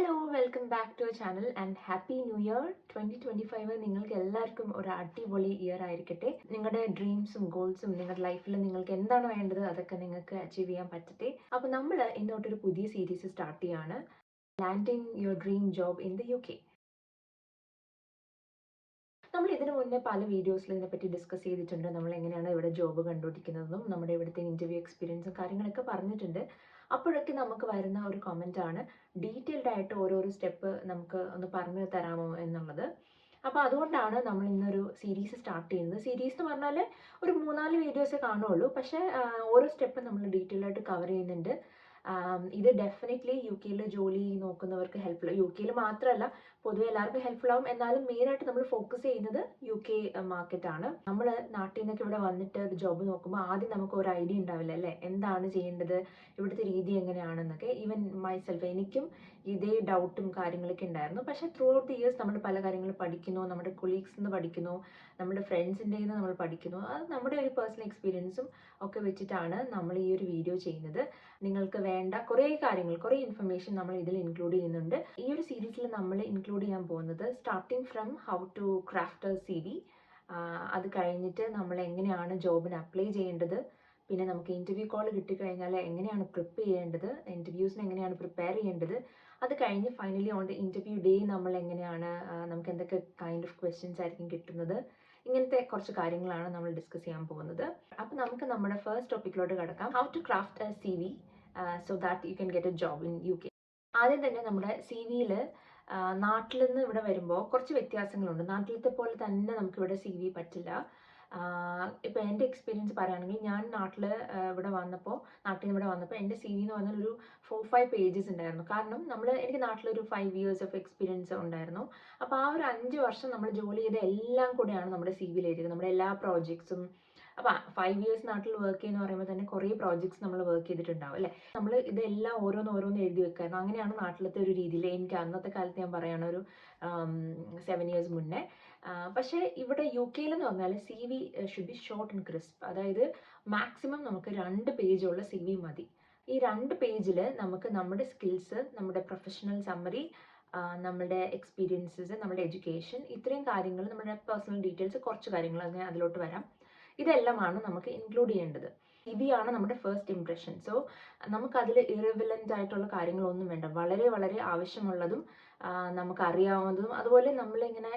Hello welcome back to channel and happy new year 2025. നിങ്ങൾക്ക് എല്ലാവർക്കും ഒരു അടിപൊളി ഇയർ ആയിരിക്കട്ടെ. നിങ്ങളുടെ ഡ്രീംസും ഗോൾസും നിങ്ങളുടെ ലൈഫിൽ നിങ്ങൾക്ക് എന്താണ് വേണ്ടത് അതൊക്കെ നിങ്ങൾക്ക് അച്ചീവ് ചെയ്യാൻ പറ്റട്ടെ. അപ്പോൾ നമ്മൾ ഇന്നോട്ടൊരു പുതിയ സീരീസ് സ്റ്റാർട്ട് ചെയ്യാണ്, landing your dream job in the UK. നമ്മൾ ഇതിനു മുന്നേ പല വീഡിയോസിൽ ഇതിനെപ്പറ്റി ഡിസ്കസ് ചെയ്തിട്ടുണ്ട്. നമ്മൾ എങ്ങനെയാണ് ഇവിടെ ജോബ് കണ്ടുപിടിക്കുന്നതെന്നും നമ്മുടെ ഇവിടുത്തെ ഇൻ്റർവ്യൂ എക്സ്പീരിയൻസും കാര്യങ്ങളൊക്കെ പറഞ്ഞിട്ടുണ്ട്. അപ്പോഴൊക്കെ നമുക്ക് വരുന്ന ഒരു കമൻ്റ് ആണ് ഡീറ്റെയിൽഡ് ആയിട്ട് ഓരോരോ സ്റ്റെപ്പ് നമുക്ക് ഒന്ന് പറഞ്ഞു തരാമോ എന്നുള്ളത്. അപ്പോൾ അതുകൊണ്ടാണ് നമ്മൾ ഇന്നൊരു സീരീസ് സ്റ്റാർട്ട് ചെയ്യുന്നത്. സീരീസ് എന്ന് പറഞ്ഞാൽ ഒരു 3-4 വീഡിയോസേ കാണുള്ളൂ, പക്ഷേ ഓരോ സ്റ്റെപ്പ് നമ്മൾ ഡീറ്റെയിൽ ആയിട്ട് കവർ ചെയ്യുന്നുണ്ട്. ഇത് ഡെഫിനറ്റ്ലി UK ജോലി നോക്കുന്നവർക്ക് ഹെൽപ്ഫുൾ, UK മാത്രമല്ല പൊതുവെ എല്ലാവർക്കും ഹെൽപ്ഫുൾ ആവും. എന്നാലും മെയിനായിട്ട് നമ്മൾ ഫോക്കസ് ചെയ്യുന്നത് UK മാർക്കറ്റാണ്. നമ്മൾ നാട്ടിൽ നിന്നൊക്കെ ഇവിടെ വന്നിട്ട് ഒരു ജോബ് നോക്കുമ്പോൾ ആദ്യം നമുക്ക് ഒരു ഐഡിയ ഉണ്ടാവില്ല അല്ലേ, എന്താണ് ചെയ്യേണ്ടത്, ഇവിടുത്തെ രീതി എങ്ങനെയാണെന്നൊക്കെ. ഈവൻ മൈസെൽഫ്, എനിക്കും ഇതേ ഡൗട്ടും കാര്യങ്ങളൊക്കെ ഉണ്ടായിരുന്നു. പക്ഷേ ത്രൂ ഔട്ട് ദി ഇയേഴ്സ് നമ്മൾ പല കാര്യങ്ങൾ പഠിക്കുന്നു, നമ്മുടെ കൊളീഗ്സിൽ നിന്ന് പഠിക്കുന്നു, നമ്മുടെ ഫ്രണ്ട്സിൻ്റെ നിന്ന് നമ്മൾ പഠിക്കുന്നു. അത് നമ്മുടെ ഒരു പേഴ്സണൽ എക്സ്പീരിയൻസും ഒക്കെ വെച്ചിട്ടാണ് നമ്മൾ ഈ ഒരു വീഡിയോ ചെയ്യുന്നത്. നിങ്ങൾക്ക് വേണ്ട കുറേ കാര്യങ്ങൾ, കുറേ ഇൻഫർമേഷൻ നമ്മൾ ഇതിൽ ഇൻക്ലൂഡ് ചെയ്യുന്നുണ്ട്. ഈ ഒരു സീരീസിൽ നമ്മൾ ഇൻക്ലൂഡ് ചെയ്യാൻ പോകുന്നത് starting from how to craft a CV, അത് കഴിഞ്ഞിട്ട് നമ്മൾ എങ്ങനെയാണ് ജോബിന് അപ്ലൈ ചെയ്യേണ്ടത്, പിന്നെ നമുക്ക് ഇൻ്റർവ്യൂ കോൾ കിട്ടിക്കഴിഞ്ഞാൽ എങ്ങനെയാണ് പ്രിപ്പയർ ചെയ്യേണ്ടത്, ഇൻ്റർവ്യൂസിന് എങ്ങനെയാണ് പ്രിപ്പയർ ചെയ്യേണ്ടത്, അത് കഴിഞ്ഞ് finally on the interview day നമ്മൾ എങ്ങനെയാണ്, നമുക്ക് എന്തൊക്കെ കൈൻഡ് ഓഫ് ക്വസ്റ്റ്യൻസ് ആയിരിക്കും കിട്ടുന്നത്, ഇങ്ങനത്തെ കുറച്ച് കാര്യങ്ങളാണ് നമ്മൾ ഡിസ്കസ് ചെയ്യാൻ പോകുന്നത്. അപ്പോൾ നമുക്ക് നമ്മുടെ ഫസ്റ്റ് ടോപ്പിക്കിലോട്ട് കിടക്കാം, how to craft a CV so that you can get a job in UK. ആദ്യം തന്നെ നമ്മുടെ CV-യിൽ നാട്ടിൽ നിന്ന് ഇവിടെ വരുമ്പോൾ കുറച്ച് വ്യത്യാസങ്ങളുണ്ട്. നാട്ടിലത്തെ പോലെ തന്നെ നമുക്കിവിടെ CV പറ്റില്ല. ഇപ്പോൾ എൻ്റെ എക്സ്പീരിയൻസ് പറയുകയാണെങ്കിൽ, ഞാൻ നാട്ടിൽ നാട്ടിൽ നിന്ന് ഇവിടെ വന്നപ്പോൾ എൻ്റെ CV എന്ന് പറഞ്ഞാൽ ഒരു 4-5 പേജസ് ഉണ്ടായിരുന്നു. കാരണം എനിക്ക് നാട്ടിലൊരു 5 ഇയേഴ്സ് ഓഫ് എക്സ്പീരിയൻസ് ഉണ്ടായിരുന്നു. അപ്പോൾ ആ ഒരു 5 വർഷം നമ്മൾ ജോലി ചെയ്ത എല്ലാം കൂടെയാണ് നമ്മുടെ CV-യിൽ എഴുതിയത്, നമ്മുടെ എല്ലാ പ്രോജക്ട്സും. അപ്പോൾ 5 ഇയേഴ്സ് നാട്ടിൽ വർക്ക് ചെയ്യുന്ന പറയുമ്പോൾ തന്നെ കുറേ പ്രോജക്ട്സ് നമ്മൾ വർക്ക് ചെയ്തിട്ടുണ്ടാവും അല്ലേ. നമ്മൾ ഇതെല്ലാം ഓരോന്ന് എഴുതി വെക്കായിരുന്നു. അങ്ങനെയാണ് നാട്ടിലത്തെ ഒരു രീതിയിൽ. എനിക്ക് അന്നത്തെ കാലത്ത് ഞാൻ പറയുകയാണ്, ഒരു 7 ഇയേഴ്സ് മുന്നേ. പക്ഷേ ഇവിടെ UK എന്ന് പറഞ്ഞാൽ CV should be short and crisp. അതായത് മാക്സിമം നമുക്ക് 2 പേജുള്ള CV മതി. ഈ 2 പേജിൽ നമുക്ക് നമ്മുടെ സ്കിൽസ്, നമ്മുടെ പ്രൊഫഷണൽ സമ്മറി, നമ്മുടെ എക്സ്പീരിയൻസസ്, നമ്മുടെ എഡ്യൂക്കേഷൻ, ഇത്രയും കാര്യങ്ങൾ, നമ്മുടെ പേഴ്സണൽ ഡീറ്റെയിൽസ്, കുറച്ച് കാര്യങ്ങൾ അങ്ങനെ അതിലോട്ട് വരാം. ഇതെല്ലാമാണ് നമുക്ക് ഇൻക്ലൂഡ് ചെയ്യേണ്ടത്. ആണ് നമ്മുടെ ഫസ്റ്റ് ഇംപ്രഷൻ. സോ നമുക്കതിൽ ഇറവലൻ്റ് ആയിട്ടുള്ള കാര്യങ്ങളൊന്നും വേണ്ട. വളരെ വളരെ ആവശ്യമുള്ളതും നമുക്കറിയാവുന്നതും, അതുപോലെ നമ്മളിങ്ങനെ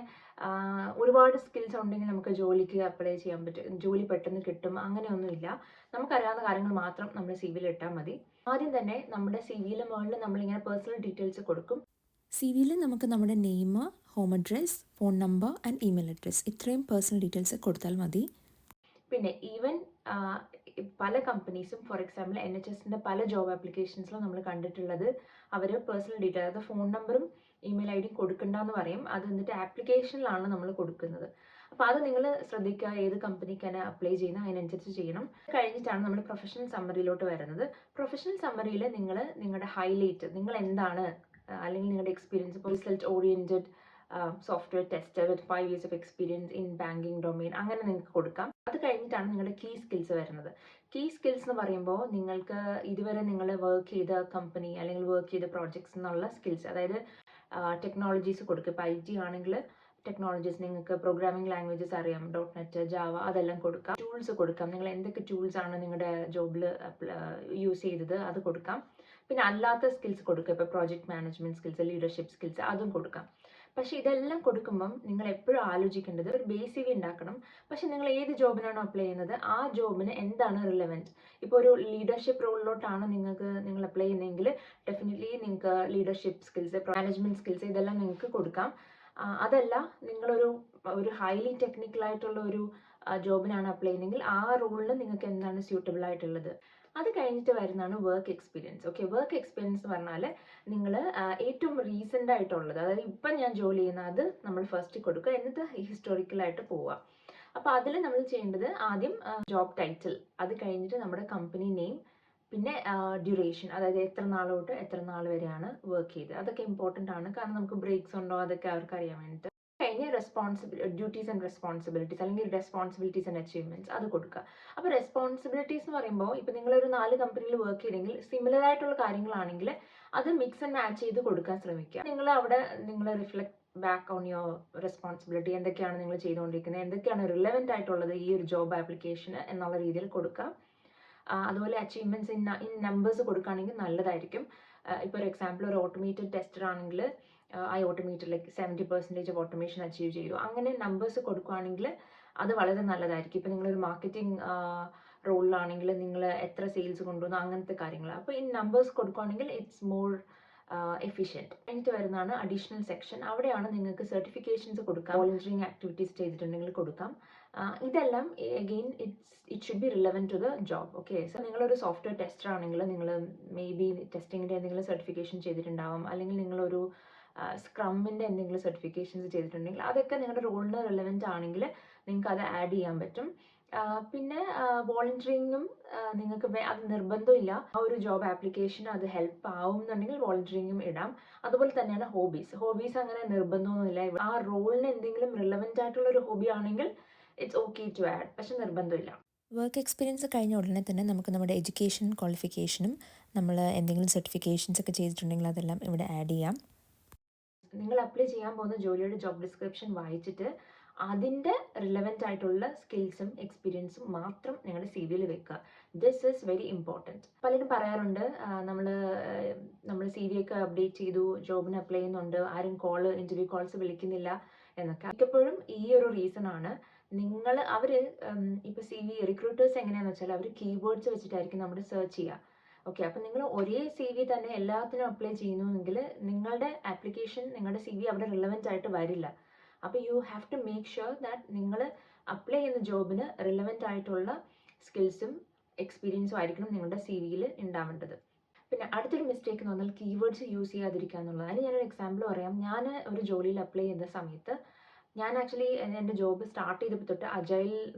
ഒരുപാട് സ്കിൽസ് ഉണ്ടെങ്കിൽ നമുക്ക് ജോലിക്ക് അപ്ലൈ ചെയ്യാൻ പറ്റും, ജോലി പെട്ടെന്ന് കിട്ടും, അങ്ങനെയൊന്നുമില്ല. നമുക്കറിയാവുന്ന കാര്യങ്ങൾ മാത്രം നമ്മൾ CV-യിൽ ഇട്ടാൽ മതി. ആദ്യം തന്നെ നമ്മുടെ CV-യിൽ മുകളിൽ നമ്മളിങ്ങനെ പേഴ്സണൽ ഡീറ്റെയിൽസ് കൊടുക്കും. CV-യിൽ നമുക്ക് നമ്മുടെ name, home address, phone number and email address, ഇത്രയും പേഴ്സണൽ ഡീറ്റെയിൽസ് കൊടുത്താൽ മതി. പിന്നെ ഈവൻ പല കമ്പനീസും, ഫോർ എക്സാമ്പിൾ NHSൻ്റെ പല ജോബ് ആപ്ലിക്കേഷൻസിലും നമ്മൾ കണ്ടിട്ടുള്ളത്, അവർ പേഴ്സണൽ ഡീറ്റെയിൽ, അതായത് ഫോൺ നമ്പറും ഇമെയിൽ ID കൊടുക്കണ്ടെന്ന് പറയും. അത് എന്നിട്ട് ആപ്ലിക്കേഷനിലാണ് നമ്മൾ കൊടുക്കുന്നത്. അപ്പോൾ അത് നിങ്ങൾ ശ്രദ്ധിക്കുക, ഏത് കമ്പനിക്കാണ് അപ്ലൈ ചെയ്യുന്നത് അതിനനുസരിച്ച് ചെയ്യണം. കഴിഞ്ഞിട്ടാണ് നമ്മൾ പ്രൊഫഷണൽ സമ്മറിയിലോട്ട് വരുന്നത്. പ്രൊഫഷണൽ സമ്മറിയിൽ നിങ്ങൾ നിങ്ങളുടെ ഹൈലൈറ്റ്, നിങ്ങൾ എന്താണ്, അല്ലെങ്കിൽ നിങ്ങളുടെ എക്സ്പീരിയൻസ്, ഇപ്പോൾ result oriented software tester with 5 years of experience in banking domain, അങ്ങനെ നിങ്ങൾക്ക് കൊടുക്കാം. അത് കഴിഞ്ഞിട്ടാണ് നിങ്ങളുടെ കീ സ്കിൽസ് വരുന്നത്. കീ സ്കിൽസ് എന്ന് പറയുമ്പോൾ നിങ്ങൾക്ക് ഇതുവരെ നിങ്ങൾ വർക്ക് ചെയ്ത കമ്പനി അല്ലെങ്കിൽ വർക്ക് ചെയ്ത പ്രോജക്ട്സ് എന്നുള്ള സ്കിൽസ്, അതായത് ടെക്നോളജീസ് കൊടുക്കുക. ഇപ്പോൾ IT ആണെങ്കിൽ ടെക്നോളജീസ്, നിങ്ങൾക്ക് പ്രോഗ്രാമിംഗ് ലാംഗ്വേജസ് അറിയാം, .NET, ജാവ, അതെല്ലാം കൊടുക്കാം. ടൂൾസ് കൊടുക്കാം, നിങ്ങൾ എന്തൊക്കെ ടൂൾസ് ആണ് നിങ്ങളുടെ ജോബിൽ യൂസ് ചെയ്തത് അത് കൊടുക്കാം. പിന്നെ അല്ലാത്ത സ്കിൽസ് കൊടുക്കുക, ഇപ്പോൾ project management skills, leadership skills, അതും കൊടുക്കാം. പക്ഷേ ഇതെല്ലാം കൊടുക്കുമ്പം നിങ്ങൾ എപ്പോഴും ആലോചിക്കേണ്ടത്, ഒരു ബേസ് CV ഉണ്ടാക്കണം. പക്ഷെ നിങ്ങൾ ഏത് ജോബിനാണോ അപ്ലൈ ചെയ്യുന്നത് ആ ജോബിന് എന്താണ് റിലവൻറ്റ്. ഇപ്പോൾ ഒരു ലീഡർഷിപ്പ് റോളിലോട്ടാണ് നിങ്ങൾ അപ്ലൈ ചെയ്യുന്നതെങ്കിൽ ഡെഫിനറ്റ്ലി നിങ്ങൾക്ക് ലീഡർഷിപ്പ് സ്കിൽസ്, മാനേജ്മെൻറ്റ് സ്കിൽസ്, ഇതെല്ലാം നിങ്ങൾക്ക് കൊടുക്കാം. അതല്ല, നിങ്ങളൊരു ഹൈലി ടെക്നിക്കലായിട്ടുള്ള ഒരു ജോബിനാണ് അപ്ലൈ ചെയ്യുന്നതെങ്കിൽ ആ റോളിന് നിങ്ങൾക്ക് എന്താണ് സ്യൂട്ടബിൾ ആയിട്ടുള്ളത്. അത് കഴിഞ്ഞിട്ട് വരുന്നതാണ് work experience. Okay, work experience എന്ന് പറഞ്ഞാൽ നിങ്ങൾ ഏറ്റവും റീസെൻ്റ് ആയിട്ടുള്ളത്, അതായത് ഇപ്പം ഞാൻ ജോലി ചെയ്യുന്ന അത് നമ്മൾ ഫസ്റ്റ് കൊടുക്കുക, എന്നിട്ട് ഹിസ്റ്റോറിക്കലായിട്ട് പോവുക. അപ്പോൾ അതിൽ നമ്മൾ ചെയ്യേണ്ടത് ആദ്യം ജോബ് ടൈറ്റിൽ, അത് കഴിഞ്ഞിട്ട് നമ്മുടെ കമ്പനി നെയിം, പിന്നെ ഡ്യൂറേഷൻ, അതായത് എത്ര നാൾ തൊട്ട് എത്ര നാൾ വരെയാണ് വർക്ക് ചെയ്തത്. അതൊക്കെ ഇമ്പോർട്ടൻ്റ് ആണ്, കാരണം നമുക്ക് ബ്രേക്സ് ഉണ്ടോ അതൊക്കെ അവർക്ക് അറിയാൻ വേണ്ടിയിട്ട്. കഴിഞ്ഞ് ഡ്യൂട്ടീസ് ആൻഡ് റെസ്പോൺസിബിലിറ്റീസ് അല്ലെങ്കിൽ റെസ്പോൺസിബിലിറ്റീസ് ആൻഡ് അച്ചീവ്മെന്റ്സ് അത് കൊടുക്കുക. അപ്പോൾ റെസ്പോൺസിബിലിറ്റീസ് എന്ന് പറയുമ്പോൾ ഇപ്പോൾ നിങ്ങളൊരു 4 കമ്പനിയിൽ വർക്ക് ചെയ്തെങ്കിൽ സിമിലർ ആയിട്ടുള്ള കാര്യങ്ങളാണെങ്കിൽ അത് മിക്സ് ആൻഡ് മാച്ച് ചെയ്ത് കൊടുക്കാൻ ശ്രമിക്കുക. നിങ്ങൾ അവിടെ നിങ്ങൾ reflect back on your responsibility, എന്തൊക്കെയാണ് നിങ്ങൾ ചെയ്തുകൊണ്ടിരിക്കുന്നത്, എന്തൊക്കെയാണ് റിലവൻ്റ് ആയിട്ടുള്ളത് ഈ ഒരു ജോബ് ആപ്ലിക്കേഷന് എന്നുള്ള രീതിയിൽ കൊടുക്കുക. അതുപോലെ അച്ചീവ്മെന്റ്സ് ഇൻ നമ്പേഴ്സ് കൊടുക്കുകയാണെങ്കിൽ നല്ലതായിരിക്കും. ഇപ്പോൾ ഒരു എക്സാമ്പിൾ, ഒരു ഓട്ടോമേറ്റഡ് ടെസ്റ്റർ ആണെങ്കിൽ I automated like 70% of automation achieve ചെയ്തു, അങ്ങനെ നമ്പേഴ്സ് കൊടുക്കുകയാണെങ്കിൽ അത് വളരെ നല്ലതായിരിക്കും. ഇപ്പോൾ നിങ്ങളൊരു മാർക്കറ്റിംഗ് റോളിലാണെങ്കിൽ നിങ്ങൾ എത്ര സെയിൽസ് കൊണ്ടുവന്നു, അങ്ങനത്തെ കാര്യങ്ങൾ. അപ്പോൾ ഈ നമ്പേഴ്സ് കൊടുക്കുകയാണെങ്കിൽ ഇറ്റ്സ് മോർ എഫിഷ്യൻറ്റ്. കഴിഞ്ഞിട്ട് വരുന്നതാണ് അഡീഷണൽ സെക്ഷൻ. അവിടെയാണ് നിങ്ങൾക്ക് സർട്ടിഫിക്കേഷൻസ് കൊടുക്കാം, വോളണ്ടിയറിങ് ആക്ടിവിറ്റീസ് ചെയ്തിട്ടുണ്ടെങ്കിൽ കൊടുക്കാം. ഇതെല്ലാം again it should be relevant to the job. Okay, so നിങ്ങളൊരു സോഫ്റ്റ്വെയർ ടെസ്റ്റർ ആണെങ്കിൽ നിങ്ങൾ മേ ബി ടെസ്റ്റിങ്ങിൻ്റെ എന്തെങ്കിലും സർട്ടിഫിക്കേഷൻ ചെയ്തിട്ടുണ്ടാവും, അല്ലെങ്കിൽ നിങ്ങളൊരു സ്ക്രമ്മിൻ്റെ എന്തെങ്കിലും സർട്ടിഫിക്കേഷൻസ് ചെയ്തിട്ടുണ്ടെങ്കിൽ അതൊക്കെ നിങ്ങളുടെ റോളിന് റിലവൻ്റ് ആണെങ്കിൽ നിങ്ങൾക്ക് അത് ആഡ് ചെയ്യാൻ പറ്റും. പിന്നെ വോളണ്ടിയറിങ്ങും നിങ്ങൾക്ക് അത് നിർബന്ധമില്ല, ആ ഒരു ജോബ് ആപ്ലിക്കേഷൻ അത് ഹെൽപ്പ് ആവും എന്നുണ്ടെങ്കിൽ വോളണ്ടിയറിങ്ങും ഇടാം. അതുപോലെ തന്നെയാണ് ഹോബീസ് അങ്ങനെ നിർബന്ധമൊന്നുമില്ല. ആ റോളിന് എന്തെങ്കിലും റിലവൻ്റ് ആയിട്ടുള്ള ഒരു ഹോബി ആണെങ്കിൽ ഇറ്റ്സ് ഓക്കെ ടു ആഡ്, പക്ഷെ നിർബന്ധമില്ല. വർക്ക് എക്സ്പീരിയൻസ് കഴിഞ്ഞ ഉടനെ തന്നെ നമുക്ക് നമ്മുടെ എഡ്യൂക്കേഷൻ ക്വാളിഫിക്കേഷനും നമ്മൾ എന്തെങ്കിലും സർട്ടിഫിക്കേഷൻസ് ഒക്കെ ചെയ്തിട്ടുണ്ടെങ്കിൽ അതെല്ലാം ഇവിടെ ആഡ് ചെയ്യാം. നിങ്ങൾ അപ്ലൈ ചെയ്യാൻ പോകുന്ന ജോലിയുടെ ജോബ് ഡിസ്ക്രിപ്ഷൻ വായിച്ചിട്ട് അതിൻ്റെ റിലവൻ്റ് ആയിട്ടുള്ള സ്കിൽസും എക്സ്പീരിയൻസും മാത്രം നിങ്ങളുടെ സി വിയിൽ വെക്കുക. This is very important. പലരും പറയാറുണ്ട് നമ്മൾ സി വി ഒക്കെ അപ്ഡേറ്റ് ചെയ്തു, ജോബിന് അപ്ലൈ ചെയ്യുന്നുണ്ട്, ആരും ഇൻ്റർവ്യൂ കോൾസ് വിളിക്കുന്നില്ല എന്നൊക്കെ. മിക്കപ്പോഴും ഈ ഒരു റീസൺ ആണ്. അവർ ഇപ്പോൾ സി വി റിക്രൂട്ടേഴ്സ് എങ്ങനെയാണെന്ന് വെച്ചാൽ അവർ കീവേഡ്സ് വെച്ചിട്ടായിരിക്കും നമ്മുടെ സെർച്ച് ചെയ്യുക. ഓക്കെ, അപ്പോൾ നിങ്ങൾ ഒരേ സി വി തന്നെ എല്ലാത്തിനും അപ്ലൈ ചെയ്യുന്നുവെങ്കിൽ നിങ്ങളുടെ ആപ്ലിക്കേഷൻ, നിങ്ങളുടെ സി വി അവിടെ റിലവൻ്റ് ആയിട്ട് വരില്ല. അപ്പോൾ you have to make sure that നിങ്ങൾ അപ്ലൈ ചെയ്യുന്ന ജോബിന് റിലവൻ്റ് ആയിട്ടുള്ള സ്കിൽസും എക്സ്പീരിയൻസും ആയിരിക്കണം നിങ്ങളുടെ സി വിയിൽ ഉണ്ടാവേണ്ടത്. പിന്നെ അടുത്തൊരു മിസ്റ്റേക്ക് എന്ന് പറഞ്ഞാൽ കീവേഡ്സ് യൂസ് ചെയ്യാതിരിക്കുക എന്നുള്ളത്. അതിന് ഞാനൊരു എക്സാമ്പിൾ പറയാം. ഞാൻ ഒരു ജോലിയിൽ അപ്ലൈ ചെയ്യുന്ന സമയത്ത് ഞാൻ ആക്ച്വലി എൻ്റെ ജോബ് സ്റ്റാർട്ട് ചെയ്തപ്പോൾ തൊട്ട് അജൈൽ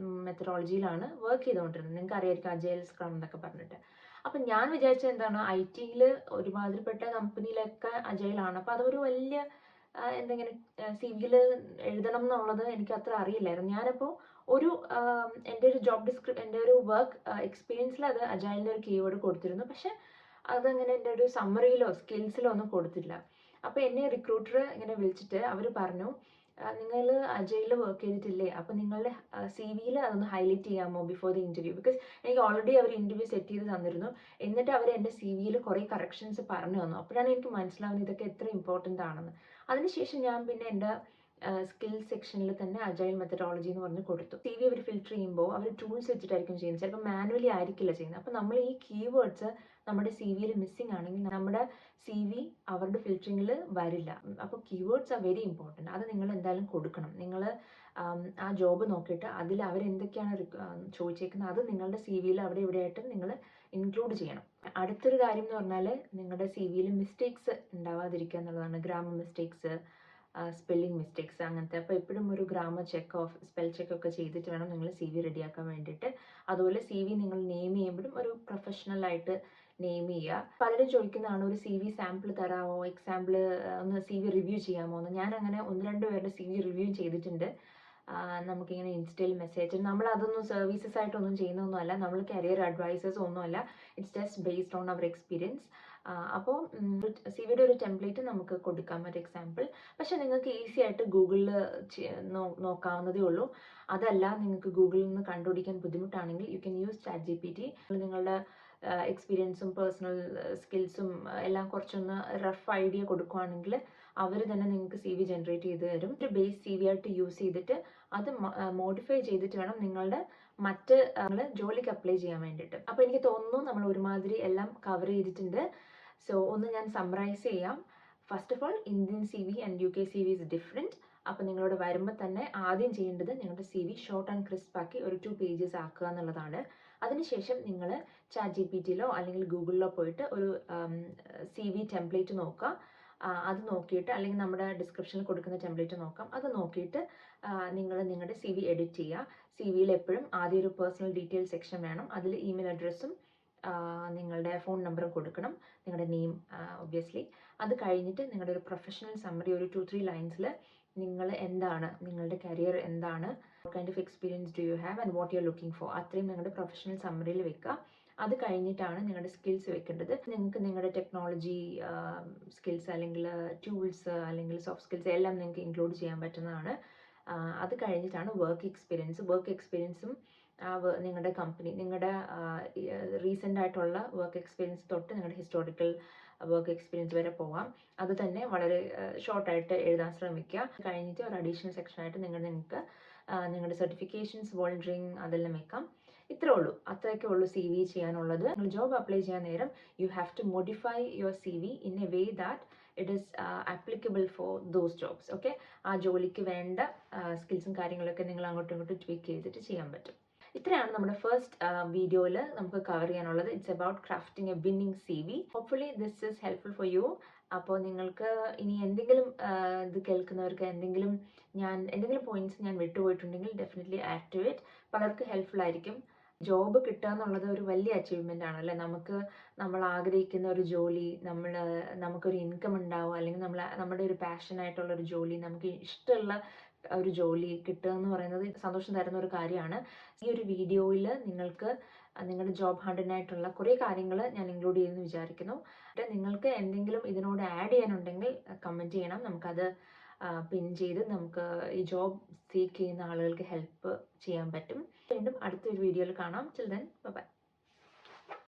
മെത്തഡോളജിയിലാണ് വർക്ക് ചെയ്തുകൊണ്ടിരുന്നത്. നിങ്ങൾക്ക് അറിയായിരിക്കും അജൈൽ സ്ക്രം എന്നൊക്കെ പറഞ്ഞിട്ട്. അപ്പം ഞാൻ വിചാരിച്ചത് എന്താണ്, ഐ ടിയിൽ ഒരുമാതിരിപ്പെട്ട കമ്പനിയിലൊക്കെ അജൈലാണ്, അപ്പോൾ അതൊരു വലിയ എന്തെങ്കിലും സി വിയിൽ എഴുതണം എന്നുള്ളത് എനിക്ക് അത്ര അറിയില്ലായിരുന്നു. ഞാനപ്പോൾ എൻ്റെ ഒരു എൻ്റെ ഒരു വർക്ക് എക്സ്പീരിയൻസിൽ അത് അജൈലിൻ്റെ ഒരു കീവേഡ് കൊടുത്തിരുന്നു, പക്ഷെ അതങ്ങനെ എൻ്റെ ഒരു സമ്മറിയിലോ സ്കിൽസിലോ ഒന്നും കൊടുത്തില്ല. അപ്പോൾ എന്നെ റിക്രൂട്ടർ ഇങ്ങനെ വിളിച്ചിട്ട് അവർ പറഞ്ഞു, നിങ്ങൾ അജൈലിൽ വർക്ക് ചെയ്തിട്ടില്ലേ, അപ്പോൾ നിങ്ങളുടെ സി വിയിൽ അതൊന്ന് ഹൈലൈറ്റ് ചെയ്യാമോ ബിഫോർ ദി ഇൻ്റർവ്യൂ. ബിക്കോസ് എനിക്ക് ഓൾറെഡി അവർ ഇൻ്റർവ്യൂ സെറ്റ് ചെയ്ത് തന്നിരുന്നു. എന്നിട്ട് അവർ എൻ്റെ സി വിയിൽ കുറേ കറക്ഷൻസ് പറഞ്ഞു തന്നു. അപ്പോഴാണ് എനിക്ക് മനസ്സിലാവുന്നത് ഇതൊക്കെ എത്ര ഇമ്പോർട്ടൻ്റ് ആണെന്ന്. അതിനുശേഷം ഞാൻ പിന്നെ എൻ്റെ സ്കിൽ സെക്ഷനിൽ തന്നെ അജൈൽ മെത്തഡോളജി എന്ന് പറഞ്ഞ് കൊടുത്തു. സി വി അവർ ഫിൽറ്റർ ചെയ്യുമ്പോൾ അവർ ടൂൾസ് വെച്ചിട്ടായിരിക്കും ചെയ്യുന്നത്, ചിലപ്പോൾ മാനുവലി ആയിരിക്കില്ല ചെയ്യുന്നത്. അപ്പോൾ നമ്മൾ ഈ കീവേഡ്സ് നമ്മുടെ സി വിയിൽ മിസ്സിംഗ് ആണെങ്കിൽ നമ്മുടെ സി വി അവരുടെ ഫിൽറ്ററിങ്ങിൽ വരില്ല. അപ്പോൾ കീവേഡ്സ് ആർ വെരി ഇമ്പോർട്ടൻറ്റ്. അത് നിങ്ങൾ എന്തായാലും കൊടുക്കണം. നിങ്ങൾ ആ ജോബ് നോക്കിയിട്ട് അതിൽ അവരെന്തൊക്കെയാണ് ചോദിച്ചേക്കുന്നത് അത് നിങ്ങളുടെ സി വിയിൽ അവിടെ ഇവിടെയായിട്ട് നിങ്ങൾ ഇൻക്ലൂഡ് ചെയ്യണം. അടുത്തൊരു കാര്യം എന്ന് പറഞ്ഞാൽ നിങ്ങളുടെ സി വിയിൽ മിസ്റ്റേക്സ് ഉണ്ടാവാതിരിക്കുക എന്നുള്ളതാണ്. ഗ്രാമർ മിസ്റ്റേക്സ്, സ്പെല്ലിംഗ് മിസ്റ്റേക്സ് അങ്ങനത്തെ. അപ്പോൾ എപ്പോഴും ഒരു ഗ്രാമർ സ്പെൽ ചെക്കൊക്കെ ചെയ്തിട്ട് വേണം നിങ്ങൾ സി വി റെഡിയാക്കാൻ വേണ്ടിയിട്ട്. അതുപോലെ സി വി നിങ്ങൾ നെയിം ചെയ്യുമ്പോഴും ഒരു പ്രൊഫഷണലായിട്ട് നെയിം ചെയ്യുക. പലരും ചോദിക്കുന്നതാണ്, ഒരു സി വി സാമ്പിൾ തരാമോ, എക്സാമ്പിൾ ഒന്ന് സി വി റിവ്യൂ ചെയ്യാമോ എന്ന്. ഞാൻ അങ്ങനെ 1-2 പേരുടെ സി വി റിവ്യൂ ചെയ്തിട്ടുണ്ട്. നമുക്കിങ്ങനെ ഇൻസ്റ്റയിൽ മെസ്സേജ്, നമ്മൾ അതൊന്നും സർവീസസ് ആയിട്ടൊന്നും ചെയ്യുന്നൊന്നുമല്ല, നമ്മൾ കരിയർ അഡ്വൈസേഴ്സ് ഒന്നുമല്ല, it's just based on our experience. അപ്പോൾ സി വിയുടെ ഒരു ടെംപ്ലേറ്റ് നമുക്ക് കൊടുക്കാം, ഒരു എക്സാമ്പിൾ. പക്ഷെ നിങ്ങൾക്ക് ഈസി ആയിട്ട് ഗൂഗിളിൽ നോക്കാവുന്നതേ ഉള്ളൂ. അതല്ല, നിങ്ങൾക്ക് ഗൂഗിളിൽ നിന്ന് കണ്ടുപിടിക്കാൻ ബുദ്ധിമുട്ടാണെങ്കിൽ യു ക്യാൻ യൂസ് ChatGPT. നിങ്ങളുടെ എക്സ്പീരിയൻസും പേഴ്സണൽ സ്കിൽസും എല്ലാം കുറച്ചൊന്ന് റഫ് ഐഡിയ കൊടുക്കുകയാണെങ്കിൽ അവർ തന്നെ നിങ്ങൾക്ക് സി വി ജനറേറ്റ് ചെയ്ത് തരും. ഒരു ബേസ് സി വി ആയിട്ട് യൂസ് ചെയ്തിട്ട് അത് മോഡിഫൈ ചെയ്തിട്ട് വേണം നിങ്ങളുടെ മറ്റ് ജോലിക്ക് അപ്ലൈ ചെയ്യാൻ വേണ്ടിയിട്ട്. അപ്പോൾ എനിക്ക് തോന്നുന്നു നമ്മൾ ഒരുമാതിരി എല്ലാം കവർ ചെയ്തിട്ടുണ്ട്. സോ ഒന്ന് ഞാൻ സമ്മറൈസ് ചെയ്യാം. First of all, Indian C V and UK C V is different. അപ്പോൾ നിങ്ങളോട് വരുമ്പോൾ തന്നെ ആദ്യം ചെയ്യേണ്ടത് നിങ്ങളുടെ C V short and crisp ആക്കി ഒരു 2 പേജസ് ആക്കുക എന്നുള്ളതാണ്. അതിനുശേഷം നിങ്ങൾ ChatGPTയിലോ അല്ലെങ്കിൽ ഗൂഗിളിലോ പോയിട്ട് ഒരു സി വി ടെംപ്ലേറ്റ് നോക്കുക. അത് നോക്കിയിട്ട്, അല്ലെങ്കിൽ നമ്മുടെ ഡിസ്ക്രിപ്ഷനിൽ കൊടുക്കുന്ന ടെംപ്ലേറ്റ് നോക്കാം. അത് നോക്കിയിട്ട് നിങ്ങൾ നിങ്ങളുടെ സി വി എഡിറ്റ് ചെയ്യുക. സി വിയിൽ എപ്പോഴും ആദ്യം ഒരു പേഴ്സണൽ ഡീറ്റെയിൽ സെക്ഷൻ വേണം. അതിൽ ഇമെയിൽ അഡ്രസ്സും നിങ്ങളുടെ ഫോൺ നമ്പറും കൊടുക്കണം, നിങ്ങളുടെ നെയിം ഒബ്വിയസ്ലി. അത് കഴിഞ്ഞിട്ട് നിങ്ങളുടെ ഒരു പ്രൊഫഷണൽ സമ്മറി ഒരു 2-3 ലൈൻസിൽ നിങ്ങൾ എന്താണ്, നിങ്ങളുടെ കരിയർ എന്താണ്, what kind of experience do you have and what you're looking for, അത്രയും നിങ്ങളുടെ പ്രൊഫഷണൽ സമ്മറിയിൽ വെക്കുക. അത് കഴിഞ്ഞിട്ടാണ് നിങ്ങളുടെ സ്കിൽസ് വെക്കേണ്ടത്. നിങ്ങൾക്ക് നിങ്ങളുടെ ടെക്നോളജി സ്കിൽസ് അല്ലെങ്കിൽ ടൂൾസ് അല്ലെങ്കിൽ സോഫ്റ്റ് സ്കിൽസ് എല്ലാം നിങ്ങൾക്ക് ഇൻക്ലൂഡ് ചെയ്യാൻ പറ്റുന്നതാണ്. അത് കഴിഞ്ഞിട്ടാണ് വർക്ക് എക്സ്പീരിയൻസും നിങ്ങളുടെ കമ്പനി, നിങ്ങളുടെ റീസെൻ്റ് ആയിട്ടുള്ള വർക്ക് എക്സ്പീരിയൻസ് തൊട്ട് നിങ്ങളുടെ ഹിസ്റ്റോറിക്കൽ വർക്ക് എക്സ്പീരിയൻസ് വരെ പോവാം. അത് തന്നെ വളരെ ഷോർട്ടായിട്ട് എഴുതാൻ ശ്രമിക്കുക. കഴിഞ്ഞിട്ട് ഒരു അഡീഷണൽ സെക്ഷനായിട്ട് നിങ്ങൾക്ക് നിങ്ങളുടെ സർട്ടിഫിക്കേഷൻസ്, വോളണ്ടിയറിങ് അതെല്ലാം വെക്കാം. ഇത്രേ ഉള്ളൂ, അത്രയൊക്കെ ഉള്ളൂ സി വി ചെയ്യാനുള്ളത്. നിങ്ങൾ ജോബ് അപ്ലൈ ചെയ്യാൻ നേരം you have to modify your C V in a way that it is applicable for those jobs. Okay, ആ ജോലിക്ക് വേണ്ട സ്കിൽസും കാര്യങ്ങളൊക്കെ നിങ്ങൾ അങ്ങോട്ടും ഇങ്ങോട്ടും ട്വീക്ക് ചെയ്തിട്ട് ചെയ്യാൻ പറ്റും. ഇത്രയാണ് നമ്മുടെ ഫസ്റ്റ് വീഡിയോയിൽ നമുക്ക് കവർ ചെയ്യാനുള്ളത്. It's about crafting a winning C V. Hopefully this is helpful for you. അപ്പോൾ നിങ്ങൾക്ക് ഇനി എന്തെങ്കിലും ഇത് കേൾക്കുന്നവർക്ക് എന്തെങ്കിലും പോയിന്റ്സ് ഞാൻ വിട്ടുപോയിട്ടുണ്ടെങ്കിൽ ഡെഫിനറ്റ്ലി ആഡ് ടു ഇറ്റ്. പലർക്കും ഹെൽപ്ഫുൾ ആയിരിക്കും. ജോബ് കിട്ടുക എന്നുള്ളത് ഒരു വലിയ അച്ചീവ്മെൻ്റ് ആണ് അല്ലേ. നമ്മൾ ആഗ്രഹിക്കുന്ന ഒരു ജോലി, നമുക്കൊരു ഇൻകം ഉണ്ടാവും, അല്ലെങ്കിൽ നമ്മുടെ ഒരു പാഷനായിട്ടുള്ള ഒരു ജോലി, നമുക്ക് ഇഷ്ടമുള്ള ഒരു ജോലി കിട്ടുക എന്ന് പറയുന്നത് സന്തോഷം തരുന്ന ഒരു കാര്യമാണ്. ഈ ഒരു വീഡിയോയിൽ നിങ്ങൾക്ക് നിങ്ങളുടെ ജോബ് ഹണ്ടിനായിട്ടുള്ള കുറേ കാര്യങ്ങൾ ഞാൻ ഇൻക്ലൂഡ് ചെയ്യുമെന്ന് വിചാരിക്കുന്നു. നിങ്ങൾക്ക് എന്തെങ്കിലും ഇതിനോട് ആഡ് ചെയ്യാനുണ്ടെങ്കിൽ കമൻറ്റ് ചെയ്യണം. നമുക്കത് പിൻ ചെയ്ത് നമുക്ക് ഈ ജോബ് സീക്ക് ചെയ്യുന്ന ആളുകൾക്ക് ഹെൽപ്പ് ചെയ്യാൻ പറ്റും. വീണ്ടും അടുത്തൊരു വീഡിയോയിൽ കാണാം. Till then bye.